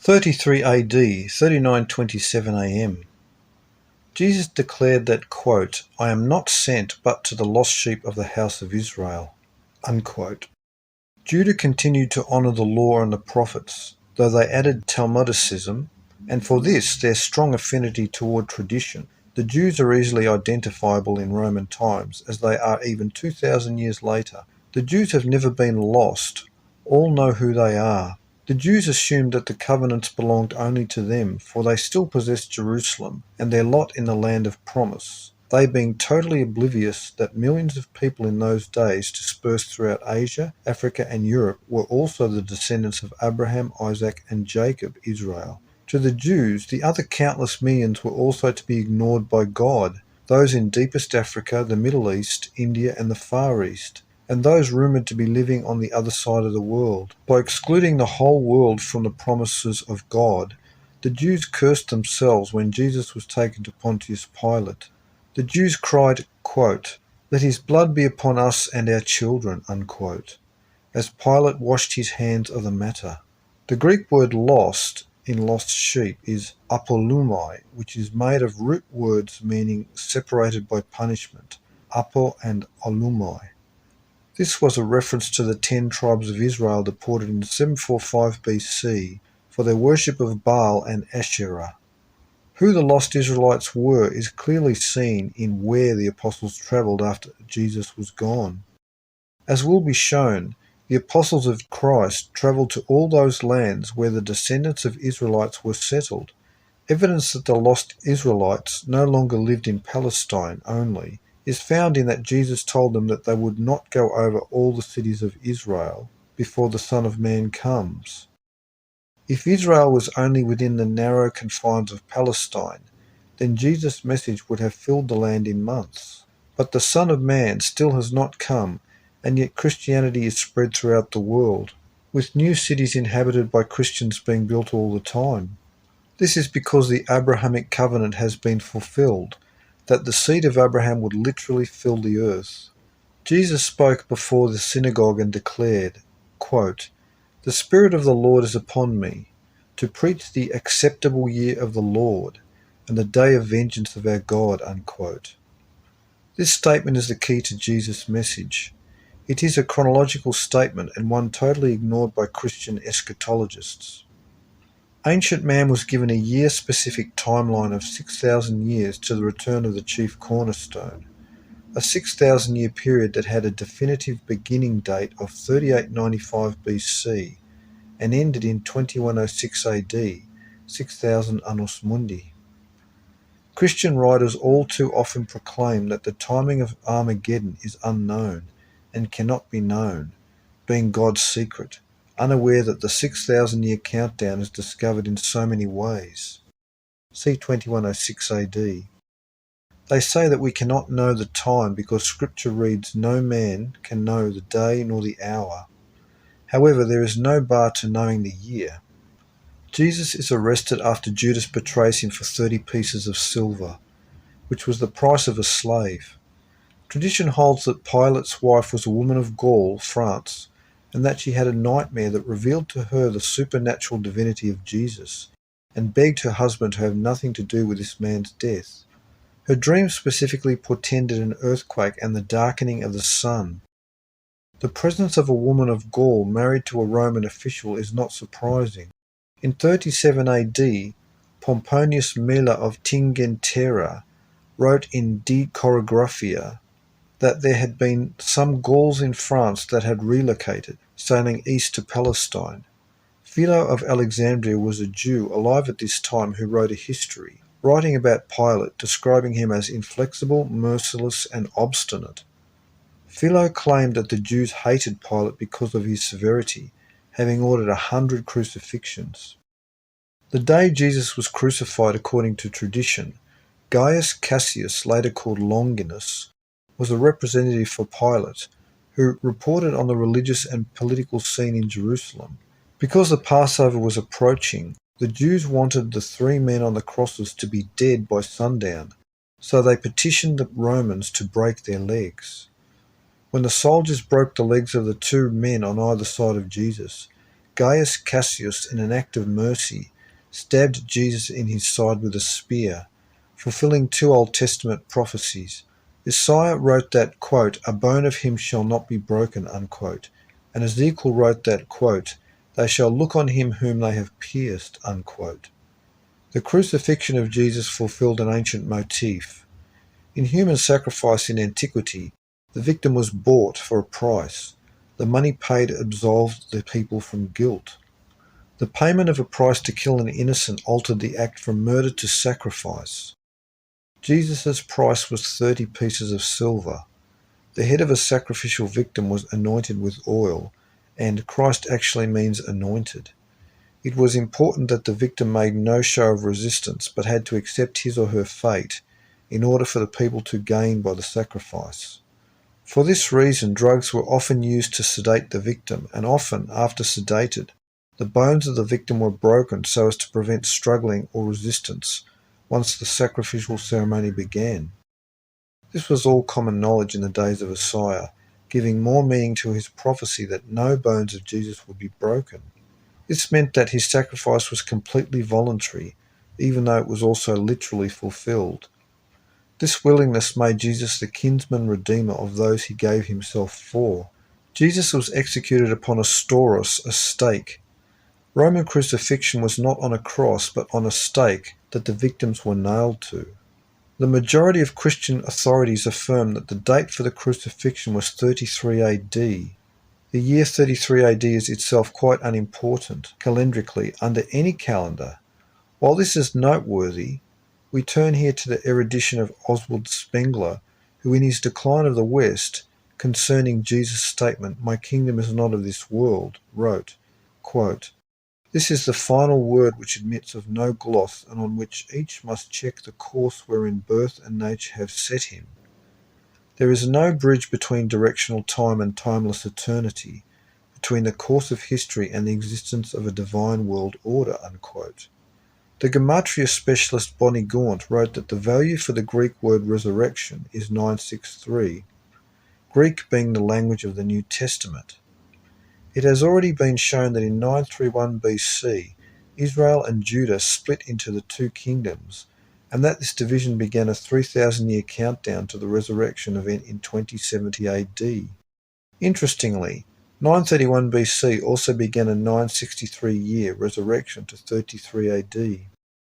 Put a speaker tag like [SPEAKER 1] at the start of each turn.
[SPEAKER 1] 33 AD, 39:27 AM. Jesus declared that, quote, "I am not sent but to the lost sheep of the house of Israel," unquote. Judah continued to honour the law and the prophets, though they added Talmudicism, and for this their strong affinity toward tradition. The Jews are easily identifiable in Roman times, as they are even 2,000 years later. The Jews have never been lost. All know who they are. The Jews assumed that the covenants belonged only to them, for they still possessed Jerusalem and their lot in the land of promise, they being totally oblivious that millions of people in those days dispersed throughout Asia, Africa and Europe were also the descendants of Abraham, Isaac and Jacob, Israel. To the Jews, the other countless millions were also to be ignored by God, those in deepest Africa, the Middle East, India and the Far East, and those rumoured to be living on the other side of the world. By excluding the whole world from the promises of God, the Jews cursed themselves when Jesus was taken to Pontius Pilate. The Jews cried, quote, "Let his blood be upon us and our children," unquote, as Pilate washed his hands of the matter. The Greek word lost in lost sheep is apolumai, which is made of root words meaning separated by punishment, apo and olumai. This was a reference to the 10 tribes of Israel deported in 745 BC for their worship of Baal and Asherah. Who the lost Israelites were is clearly seen in where the apostles travelled after Jesus was gone. As will be shown, the apostles of Christ travelled to all those lands where the descendants of Israelites were settled. Evidence that the lost Israelites no longer lived in Palestine only is found in that Jesus told them that they would not go over all the cities of Israel before the Son of Man comes. If Israel was only within the narrow confines of Palestine, then Jesus' message would have filled the land in months. But the Son of Man still has not come, and yet Christianity is spread throughout the world, with new cities inhabited by Christians being built all the time. This is because the Abrahamic covenant has been fulfilled, that the seed of Abraham would literally fill the earth. Jesus spoke before the synagogue and declared, quote, "The Spirit of the Lord is upon me, to preach the acceptable year of the Lord, and the day of vengeance of our God," unquote. This statement is the key to Jesus' message. It is a chronological statement and one totally ignored by Christian eschatologists. Ancient man was given a year-specific timeline of 6,000 years to the return of the chief cornerstone, a 6,000-year period that had a definitive beginning date of 3895 BC and ended in 2106 AD, 6000 Annus Mundi. Christian writers all too often proclaim that the timing of Armageddon is unknown and cannot be known, being God's secret, unaware that the 6,000-year countdown is discovered in so many ways. See 2106 AD. They say that we cannot know the time because Scripture reads, "No man can know the day nor the hour." However, there is no bar to knowing the year. Jesus is arrested after Judas betrays him for 30 pieces of silver, which was the price of a slave. Tradition holds that Pilate's wife was a woman of Gaul, France, and that she had a nightmare that revealed to her the supernatural divinity of Jesus, and begged her husband to have nothing to do with this man's death. Her dream specifically portended an earthquake and the darkening of the sun. The presence of a woman of Gaul married to a Roman official is not surprising. In 37 AD, Pomponius Mela of Tingentera wrote in De Chorographia that there had been some Gauls in France that had relocated, sailing east to Palestine. Philo of Alexandria was a Jew alive at this time who wrote a history, writing about Pilate, describing him as inflexible, merciless, and obstinate. Philo claimed that the Jews hated Pilate because of his severity, having ordered 100 crucifixions. The day Jesus was crucified according to tradition, Gaius Cassius, later called Longinus, was a representative for Pilate, who reported on the religious and political scene in Jerusalem. Because the Passover was approaching, the Jews wanted the 3 men on the crosses to be dead by sundown, so they petitioned the Romans to break their legs. When the soldiers broke the legs of the 2 men on either side of Jesus, Gaius Cassius, in an act of mercy, stabbed Jesus in his side with a spear, fulfilling 2 Old Testament prophecies. Isaiah wrote that, quote, "A bone of him shall not be broken," unquote, and Ezekiel wrote that, quote, "They shall look on him whom they have pierced," unquote. The crucifixion of Jesus fulfilled an ancient motif. In human sacrifice in antiquity, the victim was bought for a price. The money paid absolved the people from guilt. The payment of a price to kill an innocent altered the act from murder to sacrifice. Jesus' price was 30 pieces of silver. The head of a sacrificial victim was anointed with oil, and Christ actually means anointed. It was important that the victim made no show of resistance, but had to accept his or her fate in order for the people to gain by the sacrifice. For this reason, drugs were often used to sedate the victim, and often, after sedated, the bones of the victim were broken so as to prevent struggling or resistance once the sacrificial ceremony began. This was all common knowledge in the days of Isaiah, giving more meaning to his prophecy that no bones of Jesus would be broken. This meant that his sacrifice was completely voluntary, even though it was also literally fulfilled. This willingness made Jesus the kinsman redeemer of those he gave himself for. Jesus was executed upon a stauros, a stake. Roman crucifixion was not on a cross, but on a stake that the victims were nailed to. The majority of Christian authorities affirm that the date for the crucifixion was 33 AD. The year 33 AD is itself quite unimportant, calendarically, under any calendar. While this is noteworthy, we turn here to the erudition of Oswald Spengler, who in his Decline of the West, concerning Jesus' statement, "My kingdom is not of this world," wrote, quote, "This is the final word which admits of no gloss, and on which each must check the course wherein birth and nature have set him. There is no bridge between directional time and timeless eternity, between the course of history and the existence of a divine world order," unquote. The Gematria specialist Bonnie Gaunt wrote that the value for the Greek word resurrection is 963, Greek being the language of the New Testament. It has already been shown that in 931 BC, Israel and Judah split into the 2 kingdoms, and that this division began a 3,000-year countdown to the resurrection event in 2070 AD. Interestingly, 931 BC also began a 963-year resurrection to 33 AD.